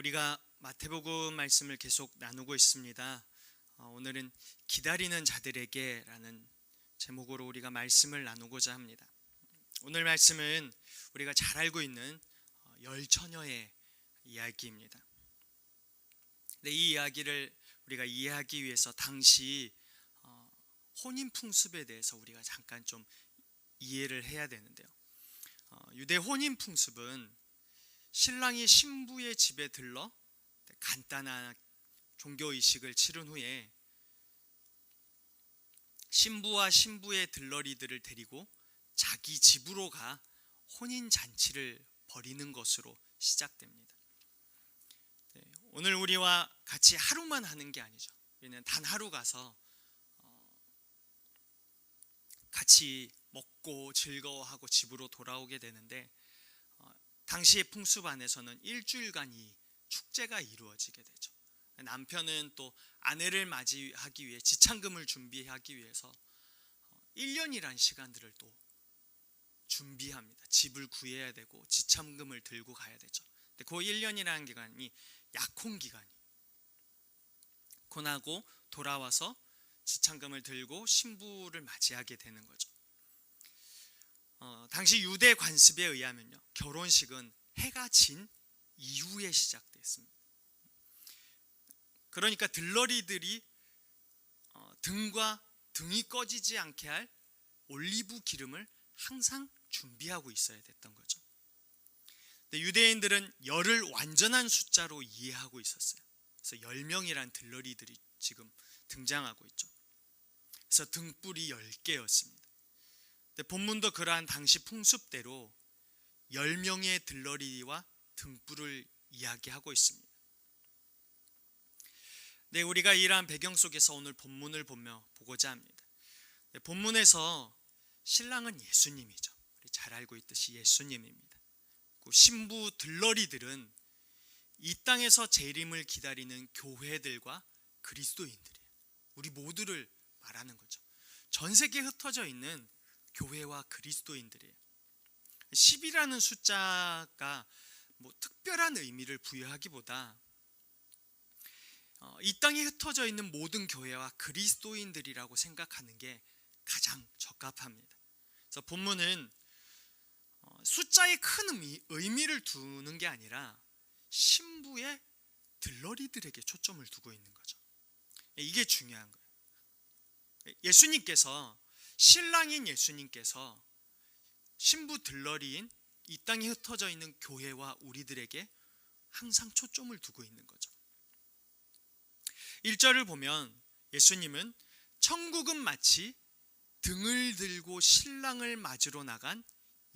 우리가 마태복음 말씀을 계속 나누고 있습니다. 오늘은 기다리는 자들에게라는 제목으로 우리가 말씀을 나누고자 합니다. 오늘 말씀은 우리가 잘 알고 있는 열 처녀의 이야기입니다. 이 이야기를 우리가 이해하기 위해서 당시 혼인 풍습에 대해서 우리가 잠깐 좀 이해를 해야 되는데요. 유대 혼인 풍습은 신랑이 신부의 집에 들러 간단한 종교의식을 치른 후에 신부와 신부의 들러리들을 데리고 자기 집으로 가 혼인잔치를 벌이는 것으로 시작됩니다. 오늘 우리와 같이 하루만 하는 게 아니죠. 우리는 단 하루 가서 같이 먹고 즐거워하고 집으로 돌아오게 되는데, 당시의 풍습 안에서는 일주일간 이 축제가 이루어지게 되죠. 남편은 또 아내를 맞이하기 위해 지참금을 준비하기 위해서 1년이란 시간들을 또 준비합니다. 집을 구해야 되고 지참금을 들고 가야 되죠. 근데 그 1년이라는 기간이 약혼 기간이 고나고 돌아와서 지참금을 들고 신부를 맞이하게 되는 거죠. 당시 유대 관습에 의하면요, 결혼식은 해가 진 이후에 시작됐습니다. 그러니까 들러리들이 등과 등이 꺼지지 않게 할 올리브 기름을 항상 준비하고 있어야 됐던 거죠. 근데 유대인들은 열을 완전한 숫자로 이해하고 있었어요. 그래서 10명이란 들러리들이 지금 등장하고 있죠. 그래서 등불이 10개였습니다. 근데 본문도 그러한 당시 풍습대로 10명의 들러리와 등불을 이야기하고 있습니다. 네, 우리가 이러한 배경 속에서 오늘 본문을 보고자 합니다. 네, 본문에서 신랑은 예수님이죠. 우리 잘 알고 있듯이 예수님입니다. 그 신부 들러리들은 이 땅에서 재림을 기다리는 교회들과 그리스도인들이에요. 우리 모두를 말하는 거죠. 전 세계에 흩어져 있는 교회와 그리스도인들이에요. 10이라는 숫자가 특별한 의미를 부여하기보다 이 땅에 흩어져 있는 모든 교회와 그리스도인들이라고 생각하는 게 가장 적합합니다. 그래서 본문은 숫자에 큰 의미를 두는 게 아니라 신부의 들러리들에게 초점을 두고 있는 거죠. 이게 중요한 거예요. 신랑인 예수님께서 신부 들러리인 이 땅에 흩어져 있는 교회와 우리들에게 항상 초점을 두고 있는 거죠. 1절을 보면 예수님은 천국은 마치 등을 들고 신랑을 맞으러 나간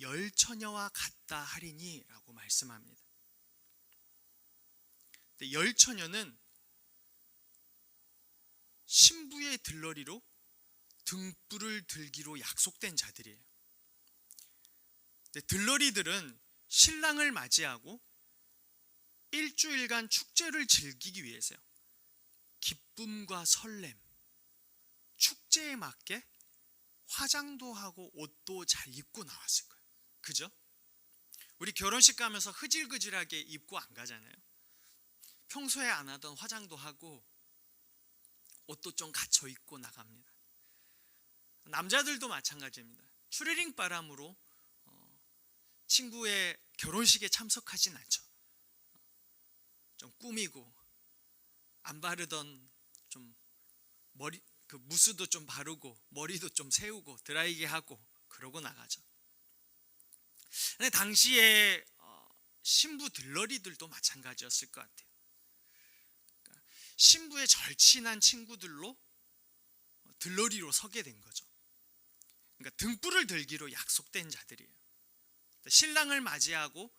열 처녀와 같다 하리니 라고 말씀합니다. 열 처녀는 신부의 들러리로 등불을 들기로 약속된 자들이에요. 들러리들은 신랑을 맞이하고 일주일간 축제를 즐기기 위해서요, 기쁨과 설렘, 축제에 맞게 화장도 하고 옷도 잘 입고 나왔을 거예요. 그죠? 우리 결혼식 가면서 흐질흐질하게 입고 안 가잖아요. 평소에 안 하던 화장도 하고 옷도 좀 갖춰 입고 나갑니다. 남자들도 마찬가지입니다. 추리닝 바람으로 친구의 결혼식에 참석하진 않죠. 좀 꾸미고 안 바르던 좀 머리 무스도 좀 바르고 머리도 좀 세우고 드라이기 하고 그러고 나가죠. 근데 당시에 신부 들러리들도 마찬가지였을 것 같아요. 그러니까 신부의 절친한 친구들로 들러리로 서게 된 거죠. 그러니까 등불을 들기로 약속된 자들이에요. 신랑을 맞이하고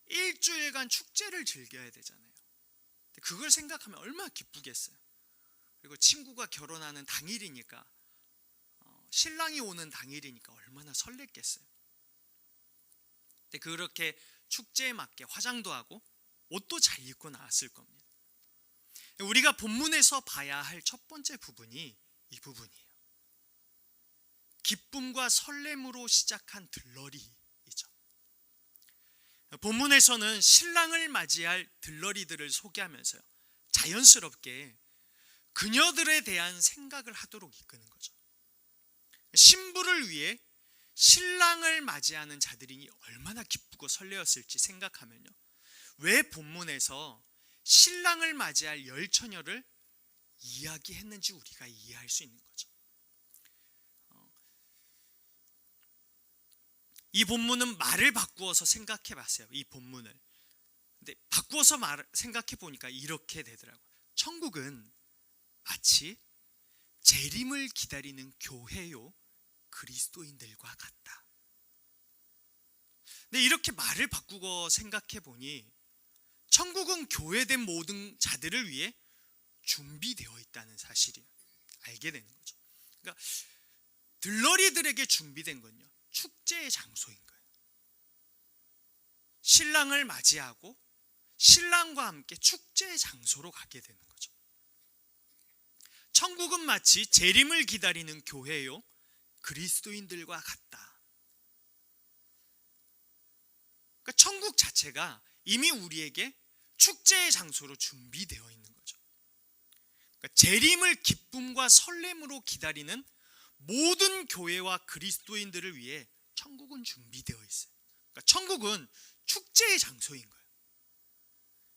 일주일간 축제를 즐겨야 되잖아요. 그걸 생각하면 얼마나 기쁘겠어요. 그리고 친구가 결혼하는 당일이니까, 신랑이 오는 당일이니까 얼마나 설렜겠어요. 그렇게 축제에 맞게 화장도 하고 옷도 잘 입고 나왔을 겁니다. 우리가 본문에서 봐야 할 첫 번째 부분이 이 부분이에요. 기쁨과 설렘으로 시작한 들러리이죠. 본문에서는 신랑을 맞이할 들러리들을 소개하면서요, 자연스럽게 그녀들에 대한 생각을 하도록 이끄는 거죠. 신부를 위해 신랑을 맞이하는 자들이 얼마나 기쁘고 설레었을지 생각하면요, 왜 본문에서 신랑을 맞이할 열처녀를 이야기했는지 우리가 이해할 수 있는 거죠. 이 본문은 말을 바꾸어서 생각해 봤어요. 이 본문을. 근데 바꾸어서 생각해 보니까 이렇게 되더라고요. 천국은 마치 재림을 기다리는 교회요 그리스도인들과 같다. 근데 이렇게 말을 바꾸고 생각해 보니 천국은 교회된 모든 자들을 위해 준비되어 있다는 사실이 알게 되는 거죠. 그러니까 들러리들에게 준비된 건요, 축제의 장소인 거예요. 신랑을 맞이하고 신랑과 함께 축제의 장소로 가게 되는 거죠. 천국은 마치 재림을 기다리는 교회요 그리스도인들과 같다. 그러니까 천국 자체가 이미 우리에게 축제의 장소로 준비되어 있는 거죠. 그러니까 재림을 기쁨과 설렘으로 기다리는 모든 교회와 그리스도인들을 위해 천국은 준비되어 있어요. 그러니까 천국은 축제의 장소인 거예요.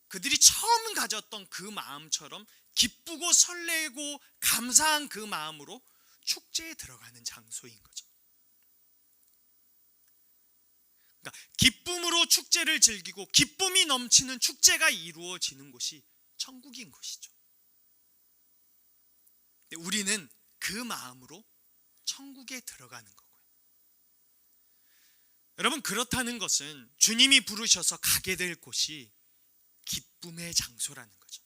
그들이 처음 가졌던 그 마음처럼 기쁘고 설레고 감사한 그 마음으로 축제에 들어가는 장소인 거죠. 그러니까 기쁨으로 축제를 즐기고 기쁨이 넘치는 축제가 이루어지는 곳이 천국인 것이죠. 우리는 그 마음으로 천국에 들어가는 거고요. 여러분, 그렇다는 것은 주님이 부르셔서 가게 될 곳이 기쁨의 장소라는 거죠.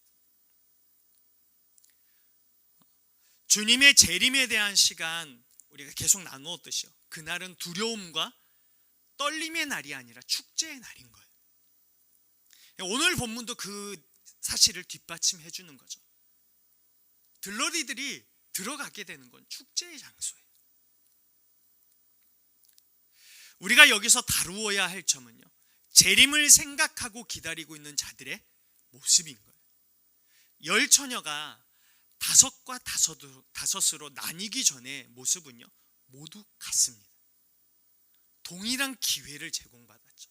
주님의 재림에 대한 시간 우리가 계속 나누었듯이요, 그날은 두려움과 떨림의 날이 아니라 축제의 날인 거예요. 오늘 본문도 그 사실을 뒷받침해 주는 거죠. 들러리들이 들어가게 되는 건 축제의 장소예요. 우리가 여기서 다루어야 할 점은요, 재림을 생각하고 기다리고 있는 자들의 모습인 거예요. 열 처녀가 다섯과 다섯으로 나뉘기 전의 모습은요, 모두 같습니다. 동일한 기회를 제공받았죠.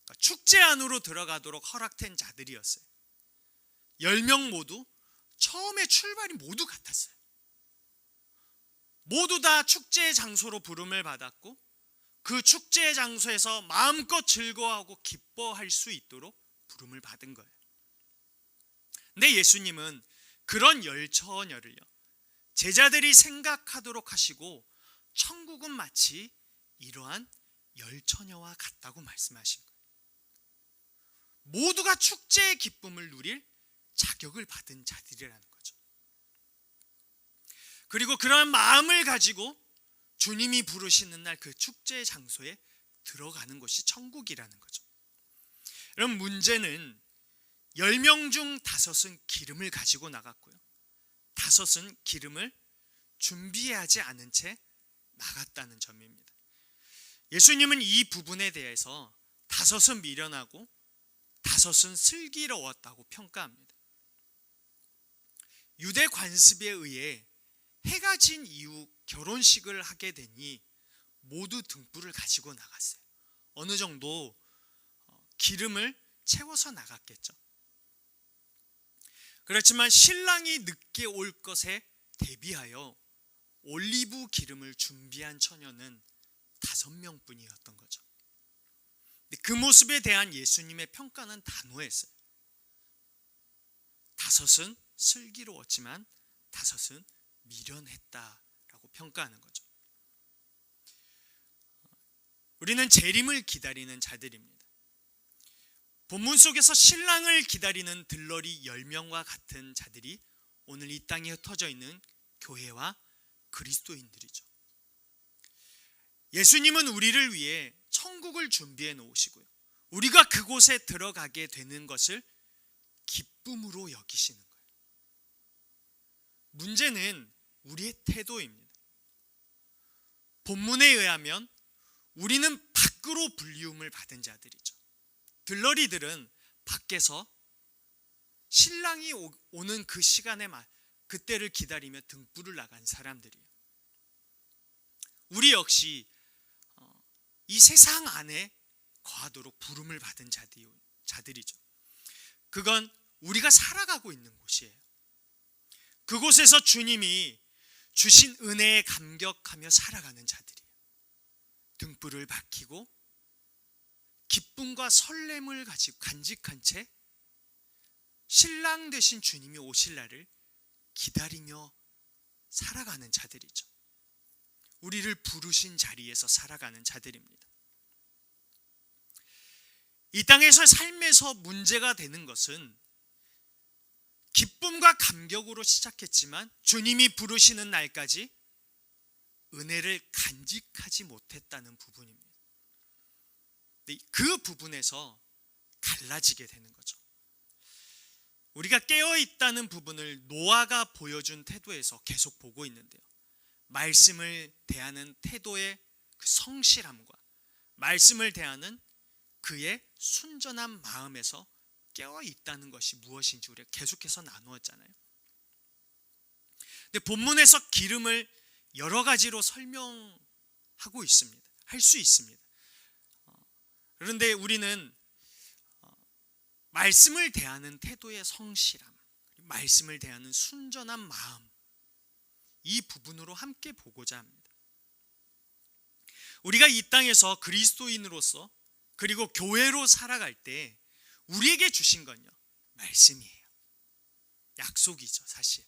그러니까 축제 안으로 들어가도록 허락된 자들이었어요. 10명 모두 처음에 출발이 모두 같았어요. 모두 다 축제의 장소로 부름을 받았고 그 축제의 장소에서 마음껏 즐거워하고 기뻐할 수 있도록 부름을 받은 거예요. 근데 예수님은 그런 열처녀를요, 제자들이 생각하도록 하시고 천국은 마치 이러한 열처녀와 같다고 말씀하신 거예요. 모두가 축제의 기쁨을 누릴 자격을 받은 자들이라는 거죠. 그리고 그러한 마음을 가지고 주님이 부르시는 날 그 축제의 장소에 들어가는 것이 천국이라는 거죠. 여러분, 문제는 10명 중 5은 기름을 가지고 나갔고요, 5은 기름을 준비하지 않은 채 나갔다는 점입니다. 예수님은 이 부분에 대해서 5은 미련하고 5은 슬기로웠다고 평가합니다. 유대 관습에 의해 해가 진 이후 결혼식을 하게 되니 모두 등불을 가지고 나갔어요. 어느 정도 기름을 채워서 나갔겠죠. 그렇지만 신랑이 늦게 올 것에 대비하여 올리브 기름을 준비한 처녀는 5명뿐이었던 거죠. 그 모습에 대한 예수님의 평가는 단호했어요. 5은 슬기로웠지만 5은 미련했다라고 평가하는 거죠. 우리는 재림을 기다리는 자들입니다. 본문 속에서 신랑을 기다리는 들러리 10명과 같은 자들이 오늘 이 땅에 흩어져 있는 교회와 그리스도인들이죠. 예수님은 우리를 위해 천국을 준비해 놓으시고요, 우리가 그곳에 들어가게 되는 것을 기쁨으로 여기시는 거예요. 문제는 우리의 태도입니다. 본문에 의하면 우리는 밖으로 불리움을 받은 자들이죠. 들러리들은 밖에서 신랑이 오는 그 시간에 그때를 기다리며 등불을 나간 사람들이에요. 우리 역시 이 세상 안에 거하도록 부름을 받은 자들이죠. 그건 우리가 살아가고 있는 곳이에요. 그곳에서 주님이 주신 은혜에 감격하며 살아가는 자들이에요. 등불을 밝히고 기쁨과 설렘을 가지고 간직한 채 신랑 되신 주님이 오실 날을 기다리며 살아가는 자들이죠. 우리를 부르신 자리에서 살아가는 자들입니다. 이 땅에서 삶에서 문제가 되는 것은 기쁨과 감격으로 시작했지만 주님이 부르시는 날까지 은혜를 간직하지 못했다는 부분입니다. 그 부분에서 갈라지게 되는 거죠. 우리가 깨어있다는 부분을 노아가 보여준 태도에서 계속 보고 있는데요. 말씀을 대하는 태도의 그 성실함과 말씀을 대하는 그의 순전한 마음에서 깨어있다는 것이 무엇인지 우리가 계속해서 나누었잖아요. 근데 본문에서 기름을 여러 가지로 설명하고 있습니다. 할 수 있습니다. 그런데 우리는 말씀을 대하는 태도의 성실함, 말씀을 대하는 순전한 마음, 이 부분으로 함께 보고자 합니다. 우리가 이 땅에서 그리스도인으로서 그리고 교회로 살아갈 때 우리에게 주신 건요, 말씀이에요. 약속이죠, 사실.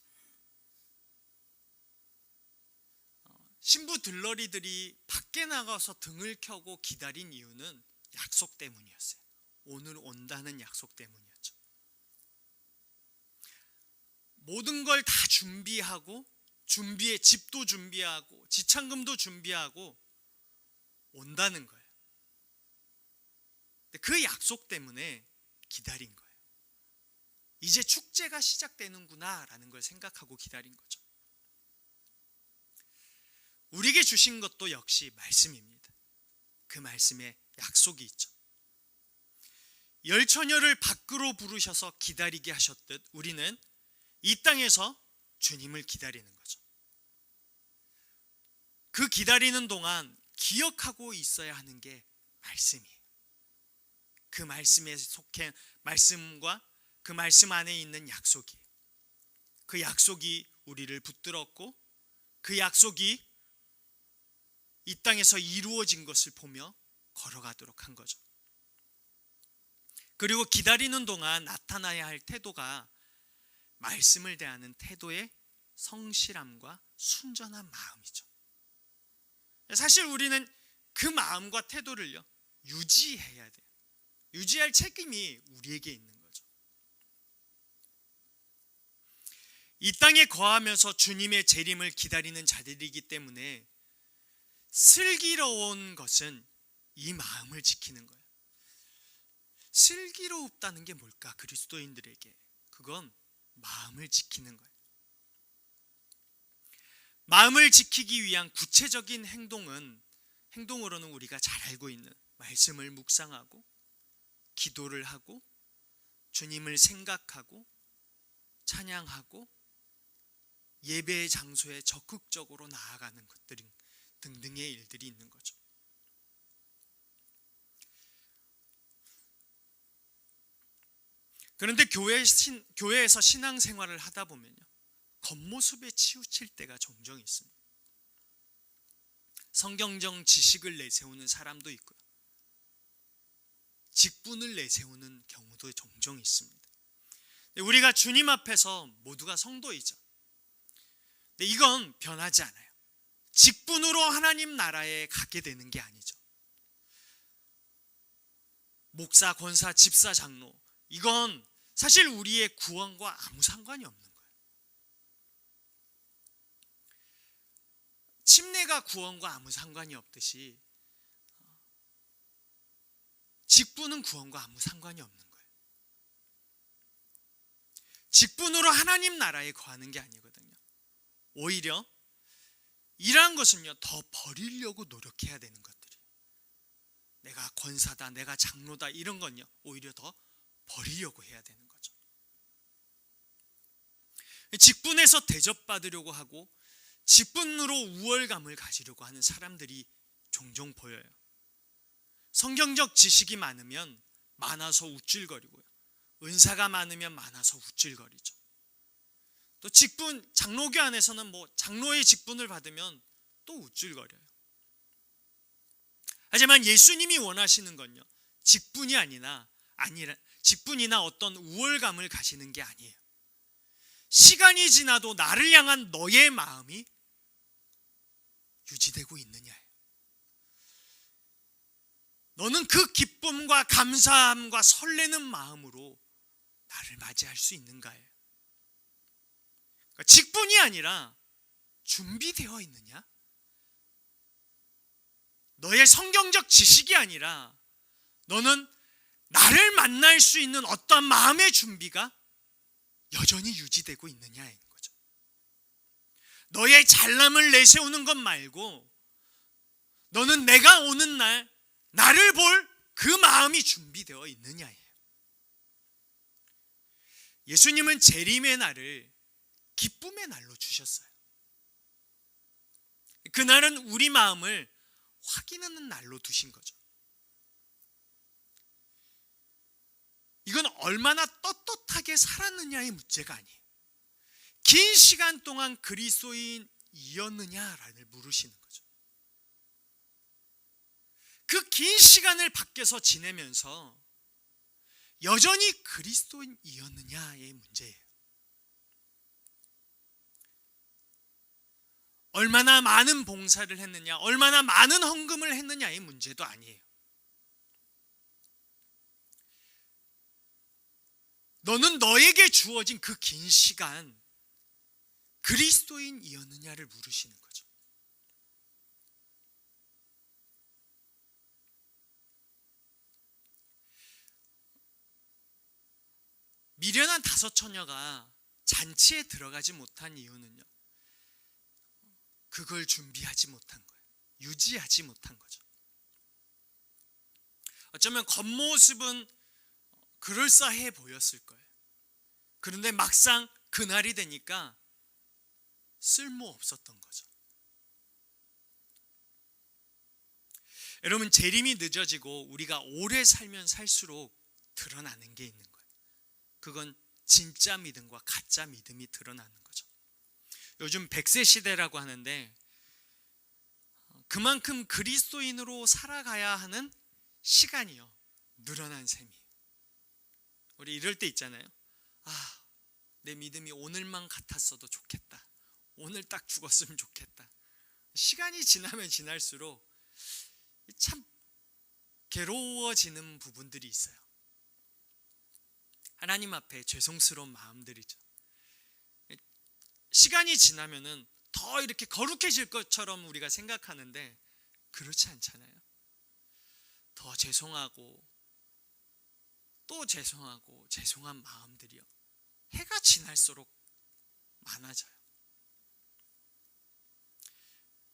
신부 들러리들이 밖에 나가서 등을 켜고 기다린 이유는 약속 때문이었어요. 오늘 온다는 약속 때문이었죠. 모든 걸 다 준비하고 집도 준비하고 지참금도 준비하고 온다는 거예요. 그 약속 때문에 기다린 거예요. 이제 축제가 시작되는구나 라는 걸 생각하고 기다린 거죠. 우리에게 주신 것도 역시 말씀입니다. 그 말씀에 약속이 있죠. 열 처녀를 밖으로 부르셔서 기다리게 하셨듯 우리는 이 땅에서 주님을 기다리는 거죠. 그 기다리는 동안 기억하고 있어야 하는 게 말씀이에요. 그 말씀에 속해 말씀과 그 말씀 안에 있는 약속이에요. 그 약속이 우리를 붙들었고 그 약속이 이 땅에서 이루어진 것을 보며 걸어가도록 한 거죠. 그리고 기다리는 동안 나타나야 할 태도가 말씀을 대하는 태도의 성실함과 순전한 마음이죠. 사실 우리는 그 마음과 태도를요, 유지해야 돼요. 유지할 책임이 우리에게 있는 거죠. 이 땅에 거하면서 주님의 재림을 기다리는 자들이기 때문에 슬기로운 것은 이 마음을 지키는 거예요. 슬기롭다는 게 뭘까? 그리스도인들에게 그건 마음을 지키는 거예요. 마음을 지키기 위한 구체적인 행동으로는 우리가 잘 알고 있는 말씀을 묵상하고 기도를 하고 주님을 생각하고 찬양하고 예배의 장소에 적극적으로 나아가는 것들 등등의 일들이 있는 거죠. 그런데 교회에서 신앙생활을 하다 보면요, 겉모습에 치우칠 때가 종종 있습니다. 성경적 지식을 내세우는 사람도 있고요, 직분을 내세우는 경우도 종종 있습니다. 우리가 주님 앞에서 모두가 성도이죠. 근데 이건 변하지 않아요. 직분으로 하나님 나라에 가게 되는 게 아니죠. 목사, 권사, 집사, 장로, 이건 사실 우리의 구원과 아무 상관이 없는 거예요. 침례가 구원과 아무 상관이 없듯이 직분은 구원과 아무 상관이 없는 거예요. 직분으로 하나님 나라에 거하는 게 아니거든요. 오히려 이러한 것은요, 더 버리려고 노력해야 되는 것들이에요. 내가 권사다, 내가 장로다 이런 건요 오히려 더 버리려고 해야 되는 거죠. 직분에서 대접받으려고 하고 직분으로 우월감을 가지려고 하는 사람들이 종종 보여요. 성경적 지식이 많아서 우쭐거리고요. 은사가 많으면 많아서 우쭐거리죠. 또 직분, 장로교 안에서는 장로의 직분을 받으면 또 우쭐거려요. 하지만 예수님이 원하시는 건요, 직분이나 어떤 우월감을 가지는 게 아니에요. 시간이 지나도 나를 향한 너의 마음이 유지되고 있느냐예요. 너는 그 기쁨과 감사함과 설레는 마음으로 나를 맞이할 수 있는가예요. 그러니까 직분이 아니라 준비되어 있느냐? 너의 성경적 지식이 아니라 너는 나를 만날 수 있는 어떤 마음의 준비가 여전히 유지되고 있느냐인 거죠. 너의 잘남을 내세우는 것 말고 너는 내가 오는 날 나를 볼 그 마음이 준비되어 있느냐예요. 예수님은 재림의 날을 기쁨의 날로 주셨어요. 그날은 우리 마음을 확인하는 날로 두신 거죠. 이건 얼마나 떳떳하게 살았느냐의 문제가 아니에요. 긴 시간 동안 그리스도인이었느냐를 물으시는 거죠. 그 긴 시간을 밖에서 지내면서 여전히 그리스도인이었느냐의 문제예요. 얼마나 많은 봉사를 했느냐, 얼마나 많은 헌금을 했느냐의 문제도 아니에요. 너는 너에게 주어진 그 긴 시간 그리스도인이었느냐를 물으시는 거죠. 미련한 다섯 처녀가 잔치에 들어가지 못한 이유는요, 그걸 준비하지 못한 거예요. 유지하지 못한 거죠. 어쩌면 겉모습은 그럴싸해 보였을 거예요. 그런데 막상 그날이 되니까 쓸모없었던 거죠. 여러분, 재림이 늦어지고 우리가 오래 살면 살수록 드러나는 게 있는 거예요. 그건 진짜 믿음과 가짜 믿음이 드러나는 거죠. 요즘 100세 시대라고 하는데 그만큼 그리스도인으로 살아가야 하는 시간이요, 늘어난 셈이에요. 우리 이럴 때 있잖아요. 내 믿음이 오늘만 같았어도 좋겠다. 오늘 딱 죽었으면 좋겠다. 시간이 지나면 지날수록 참 괴로워지는 부분들이 있어요. 하나님 앞에 죄송스러운 마음들이죠. 시간이 지나면은 더 이렇게 거룩해질 것처럼 우리가 생각하는데 그렇지 않잖아요. 더 죄송하고 또 죄송하고 죄송한 마음들이요, 해가 지날수록 많아져요.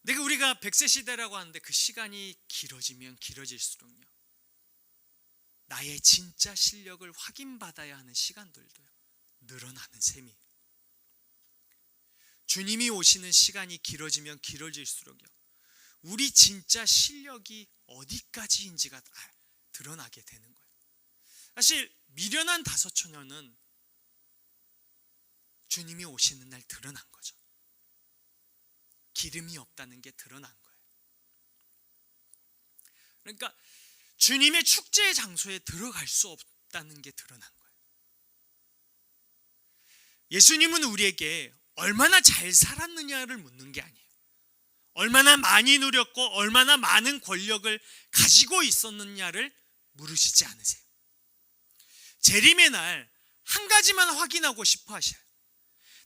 내가 우리가 100세 시대라고 하는데 그 시간이 길어지면 길어질수록요, 나의 진짜 실력을 확인받아야 하는 시간들도요, 늘어나는 셈이에요. 주님이 오시는 시간이 길어지면 길어질수록요, 우리 진짜 실력이 어디까지인지가 드러나게 되는 거예요. 사실 미련한 다섯 처녀는 주님이 오시는 날 드러난 거죠. 기름이 없다는 게 드러난 거예요. 그러니까 주님의 축제 장소에 들어갈 수 없다는 게 드러난 거예요. 예수님은 우리에게 얼마나 잘 살았느냐를 묻는 게 아니에요. 얼마나 많이 누렸고 얼마나 많은 권력을 가지고 있었느냐를 물으시지 않으세요. 재림의 날 한 가지만 확인하고 싶어 하셔요.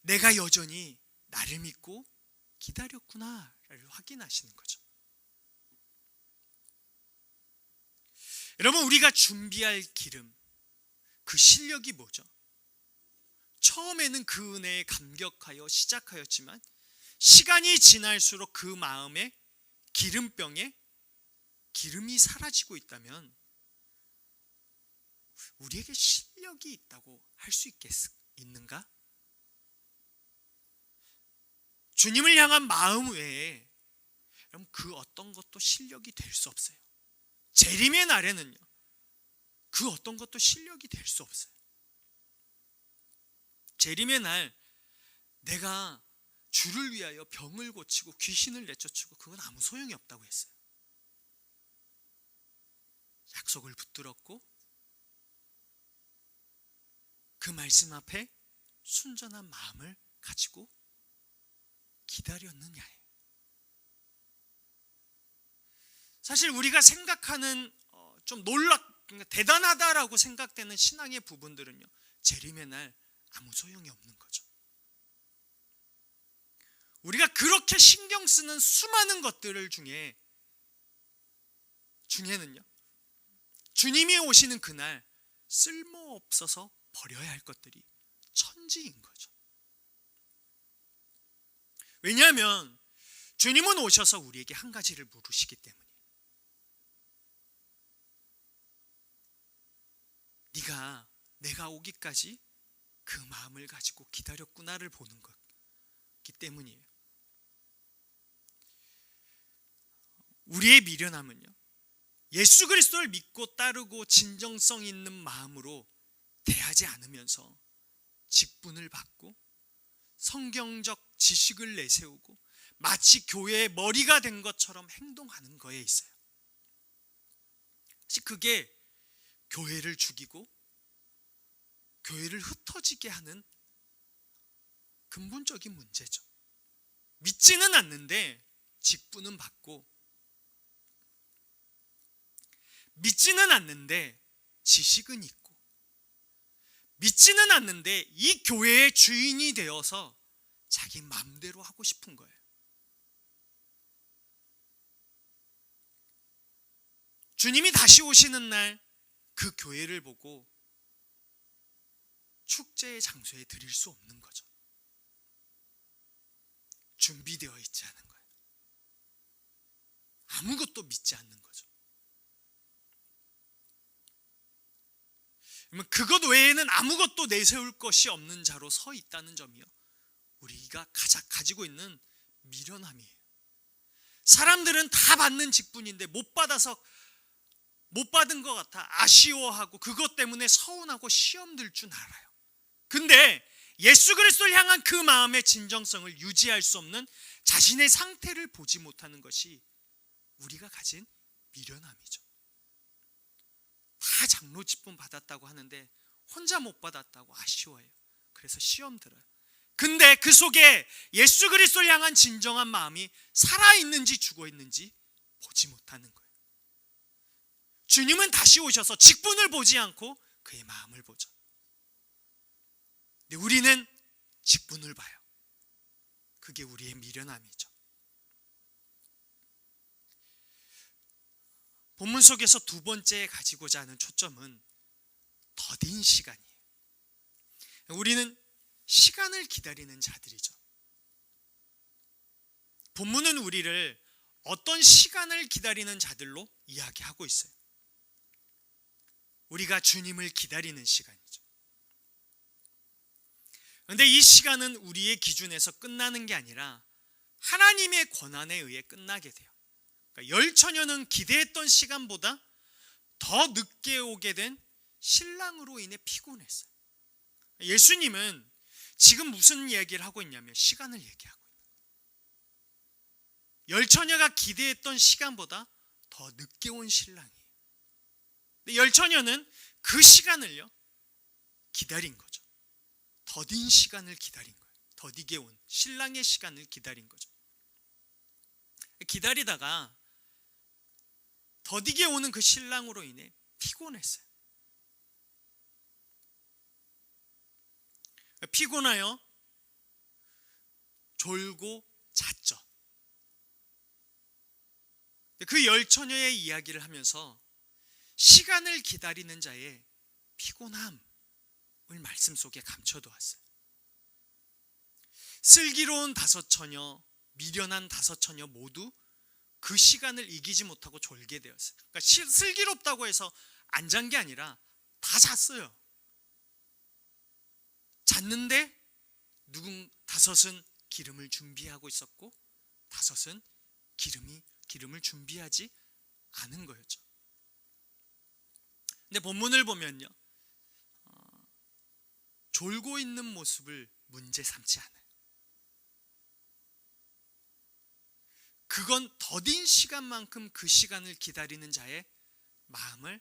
내가 여전히 나를 믿고 기다렸구나를 확인하시는 거죠. 여러분, 우리가 준비할 기름, 그 실력이 뭐죠? 처음에는 그 은혜에 감격하여 시작하였지만 시간이 지날수록 그 마음의 기름병에 기름이 사라지고 있다면 우리에게 실력이 있다고 할 수 있는가? 주님을 향한 마음 외에 여러분 그 어떤 것도 실력이 될 수 없어요. 재림의 날에는요, 그 어떤 것도 실력이 될 수 없어요. 재림의 날 내가 주를 위하여 병을 고치고 귀신을 내쫓고 그건 아무 소용이 없다고 했어요. 약속을 붙들었고 그 말씀 앞에 순전한 마음을 가지고 기다렸느냐예요. 사실 우리가 생각하는 좀 그러니까 대단하다라고 생각되는 신앙의 부분들은요, 재림의 날 아무 소용이 없는 거죠. 우리가 그렇게 신경 쓰는 수많은 것들 중에는요, 주님이 오시는 그날 쓸모없어서 버려야 할 것들이 천지인 거죠. 왜냐하면 주님은 오셔서 우리에게 한 가지를 물으시기 때문에, 네가 내가 오기까지 그 마음을 가지고 기다렸구나를 보는 거기 때문이에요. 우리의 미련함은요, 예수 그리스도를 믿고 따르고 진정성 있는 마음으로 대하지 않으면서 직분을 받고 성경적 지식을 내세우고 마치 교회의 머리가 된 것처럼 행동하는 거에 있어요. 사실 그게 교회를 죽이고 교회를 흩어지게 하는 근본적인 문제죠. 믿지는 않는데 직분은 받고, 믿지는 않는데 지식은 있고, 믿지는 않는데 이 교회의 주인이 되어서 자기 마음대로 하고 싶은 거예요. 주님이 다시 오시는 날 그 교회를 보고 축제의 장소에 드릴 수 없는 거죠. 준비되어 있지 않은 거예요. 아무것도 믿지 않는 거죠. 그러면 그것 외에는 아무것도 내세울 것이 없는 자로 서 있다는 점이요, 우리가 가지고 있는 미련함이에요. 사람들은 다 받는 직분인데 못 받은 것 같아 아쉬워하고 그것 때문에 서운하고 시험 들 줄 알아요. 근데 예수 그리스도를 향한 그 마음의 진정성을 유지할 수 없는 자신의 상태를 보지 못하는 것이 우리가 가진 미련함이죠. 다 장로 직분 받았다고 하는데 혼자 못 받았다고 아쉬워해요. 그래서 시험 들어요. 근데 그 속에 예수 그리스도를 향한 진정한 마음이 살아있는지 죽어있는지 보지 못하는 거예요. 주님은 다시 오셔서 직분을 보지 않고 그의 마음을 보죠. 근데 우리는 직분을 봐요. 그게 우리의 미련함이죠. 본문 속에서 두 번째 가지고자 하는 초점은 더딘 시간이에요. 우리는 시간을 기다리는 자들이죠. 본문은 우리를 어떤 시간을 기다리는 자들로 이야기하고 있어요. 우리가 주님을 기다리는 시간이죠. 그런데 이 시간은 우리의 기준에서 끝나는 게 아니라 하나님의 권한에 의해 끝나게 돼요. 그러니까 열처녀는 기대했던 시간보다 더 늦게 오게 된 신랑으로 인해 피곤했어요. 예수님은 지금 무슨 얘기를 하고 있냐면 시간을 얘기하고 있는 거예요. 열처녀가 기대했던 시간보다 더 늦게 온 신랑이에요. 근데 열처녀는 그 시간을요 기다린 거죠. 더딘 시간을 기다린 거예요. 더디게 온 신랑의 시간을 기다린 거죠. 기다리다가 더디게 오는 그 신랑으로 인해 피곤했어요. 피곤하여 졸고 잤죠. 그 열처녀의 이야기를 하면서 시간을 기다리는 자의 피곤함을 말씀 속에 감춰두었어요. 슬기로운 다섯 처녀, 미련한 다섯 처녀 모두 그 시간을 이기지 못하고 졸게 되었어요. 그러니까 슬기롭다고 해서 안 잔 게 아니라 다 잤어요. 잤는데 다섯은 기름을 준비하고 있었고 다섯은 기름을 준비하지 않은 거였죠. 근데 본문을 보면요, 졸고 있는 모습을 문제 삼지 않아요. 그건 더딘 시간만큼 그 시간을 기다리는 자의 마음을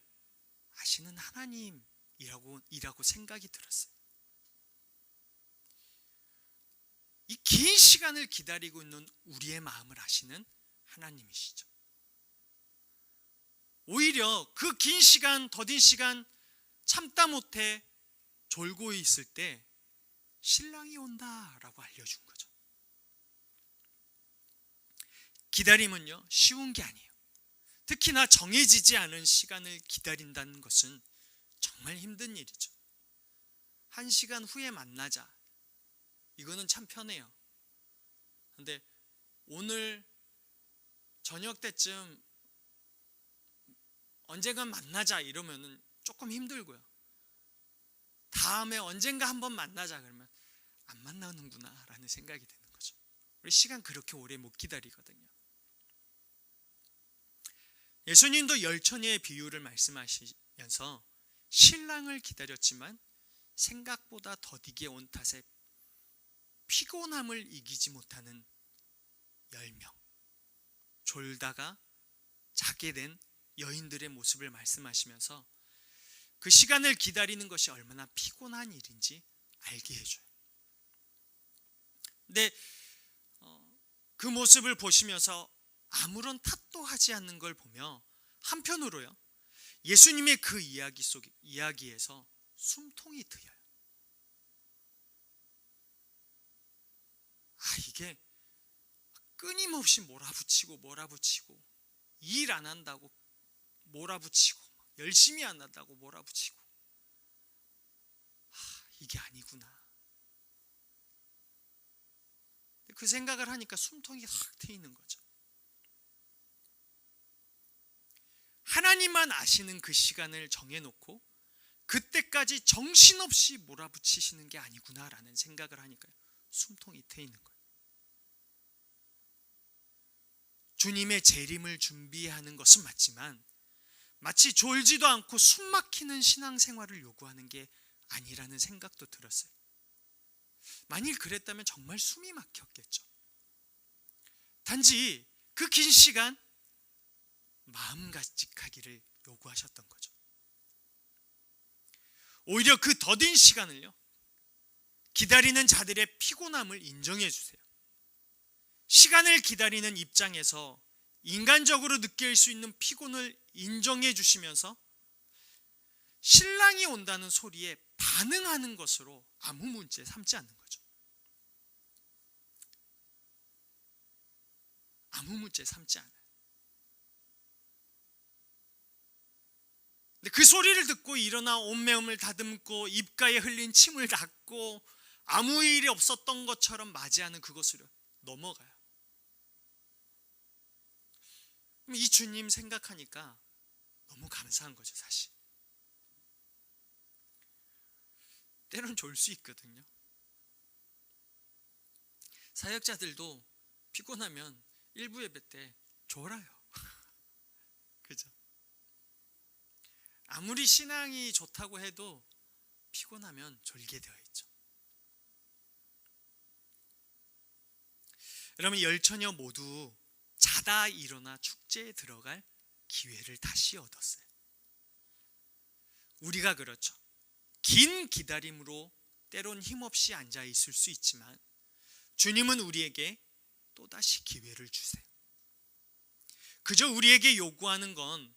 아시는 하나님이라고 생각이 들었어요. 이 긴 시간을 기다리고 있는 우리의 마음을 아시는 하나님이시죠. 오히려 그 긴 시간, 더딘 시간 참다 못해 졸고 있을 때 신랑이 온다라고 알려준 거죠. 기다림은요, 쉬운 게 아니에요. 특히나 정해지지 않은 시간을 기다린다는 것은 정말 힘든 일이죠. 1시간 후에 만나자, 이거는 참 편해요. 근데 오늘 저녁 때쯤 언젠가 만나자 이러면은 조금 힘들고요. 다음에 언젠가 한번 만나자 그러면 안 만나는구나 라는 생각이 드는 거죠. 우리 시간 그렇게 오래 못 기다리거든요. 예수님도 열처녀의 비유를 말씀하시면서 신랑을 기다렸지만 생각보다 더디게 온 탓에 피곤함을 이기지 못하는 10명, 졸다가 자게 된 여인들의 모습을 말씀하시면서 그 시간을 기다리는 것이 얼마나 피곤한 일인지 알게 해줘요. 근데 그 모습을 보시면서 아무런 탓도 하지 않는 걸 보며 한편으로요, 예수님의 그 이야기에서 숨통이 트여요. 이게 끊임없이 몰아붙이고 일 안 한다고 몰아붙이고 열심히 안 한다고 몰아붙이고 이게 아니구나. 그 생각을 하니까 숨통이 확 트이는 거죠. 하나님만 아시는 그 시간을 정해놓고 그때까지 정신없이 몰아붙이시는 게 아니구나라는 생각을 하니까 숨통이 트이는 거예요. 주님의 재림을 준비하는 것은 맞지만 마치 졸지도 않고 숨 막히는 신앙생활을 요구하는 게 아니라는 생각도 들었어요. 만일 그랬다면 정말 숨이 막혔겠죠. 단지 그 긴 시간 마음가짐하기를 요구하셨던 거죠. 오히려 그 더딘 시간을요, 기다리는 자들의 피곤함을 인정해 주세요. 시간을 기다리는 입장에서 인간적으로 느낄 수 있는 피곤을 인정해 주시면서 신랑이 온다는 소리에 반응하는 것으로 아무 문제 삼지 않는 거죠. 아무 문제 삼지 않아요. 근데 그 소리를 듣고 일어나 온매음을 다듬고 입가에 흘린 침을 닦고 아무 일이 없었던 것처럼 맞이하는 그것으로 넘어가요. 이 주님 생각하니까 너무 감사한 거죠, 사실. 때론 졸 수 있거든요. 사역자들도 피곤하면 일부 예배 때 졸아요. 그죠? 아무리 신앙이 좋다고 해도 피곤하면 졸게 되어 있죠. 여러분, 열처녀 모두 자다 일어나 축제에 들어갈 기회를 다시 얻었어요. 우리가 그렇죠. 긴 기다림으로 때론 힘없이 앉아 있을 수 있지만 주님은 우리에게 또다시 기회를 주세요. 그저 우리에게 요구하는 건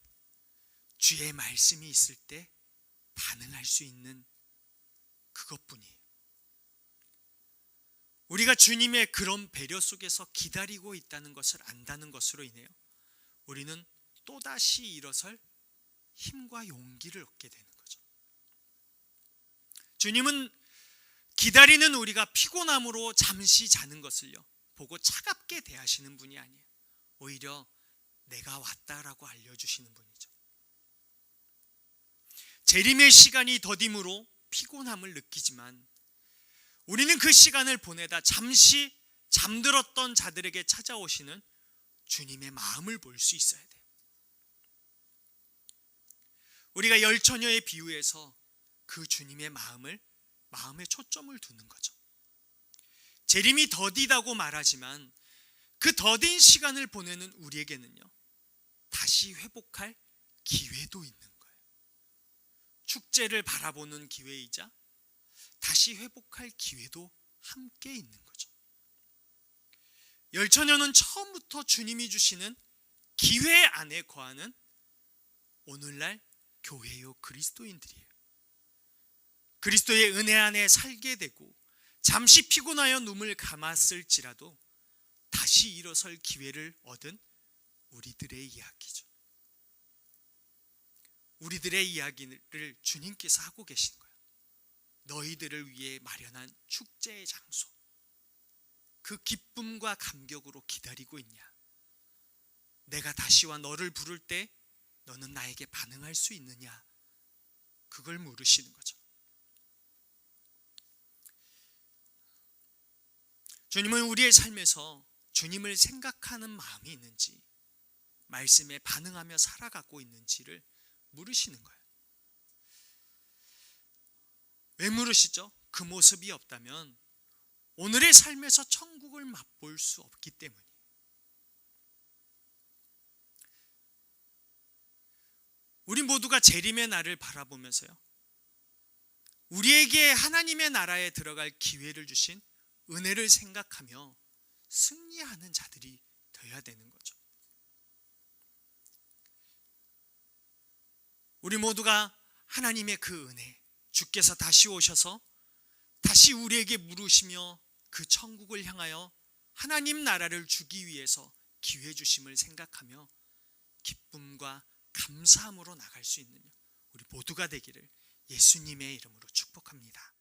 주의 말씀이 있을 때 반응할 수 있는 그것뿐이에요. 우리가 주님의 그런 배려 속에서 기다리고 있다는 것을 안다는 것으로 인해요, 우리는 또다시 일어설 힘과 용기를 얻게 되는 거죠. 주님은 기다리는 우리가 피곤함으로 잠시 자는 것을요 보고 차갑게 대하시는 분이 아니에요. 오히려 내가 왔다라고 알려주시는 분이죠. 재림의 시간이 더딤으로 피곤함을 느끼지만 우리는 그 시간을 보내다 잠시 잠들었던 자들에게 찾아오시는 주님의 마음을 볼 수 있어야 돼요. 우리가 열 처녀의 비유에서 그 주님의 마음에 초점을 두는 거죠. 재림이 더디다고 말하지만 그 더딘 시간을 보내는 우리에게는요, 다시 회복할 기회도 있는 거예요. 축제를 바라보는 기회이자 다시 회복할 기회도 함께 있는 거죠. 열 처녀는 처음부터 주님이 주시는 기회 안에 거하는 오늘날 교회요 그리스도인들이에요. 그리스도의 은혜 안에 살게 되고 잠시 피곤하여 눈을 감았을지라도 다시 일어설 기회를 얻은 우리들의 이야기죠. 우리들의 이야기를 주님께서 하고 계신 거예요. 너희들을 위해 마련한 축제의 장소, 그 기쁨과 감격으로 기다리고 있냐? 내가 다시와 너를 부를 때 너는 나에게 반응할 수 있느냐? 그걸 물으시는 거죠. 주님은 우리의 삶에서 주님을 생각하는 마음이 있는지, 말씀에 반응하며 살아가고 있는지를 물으시는 거예요. 왜 물으시죠? 그 모습이 없다면 오늘의 삶에서 천국을 맛볼 수 없기 때문이에요. 우리 모두가 재림의 날을 바라보면서요, 우리에게 하나님의 나라에 들어갈 기회를 주신 은혜를 생각하며 승리하는 자들이 되어야 되는 거죠. 우리 모두가 하나님의 그 은혜, 주께서 다시 오셔서 다시 우리에게 물으시며 그 천국을 향하여 하나님 나라를 주기 위해서 기회 주심을 생각하며 기쁨과 감사함으로 나갈 수 있는 우리 모두가 되기를 예수님의 이름으로 축복합니다.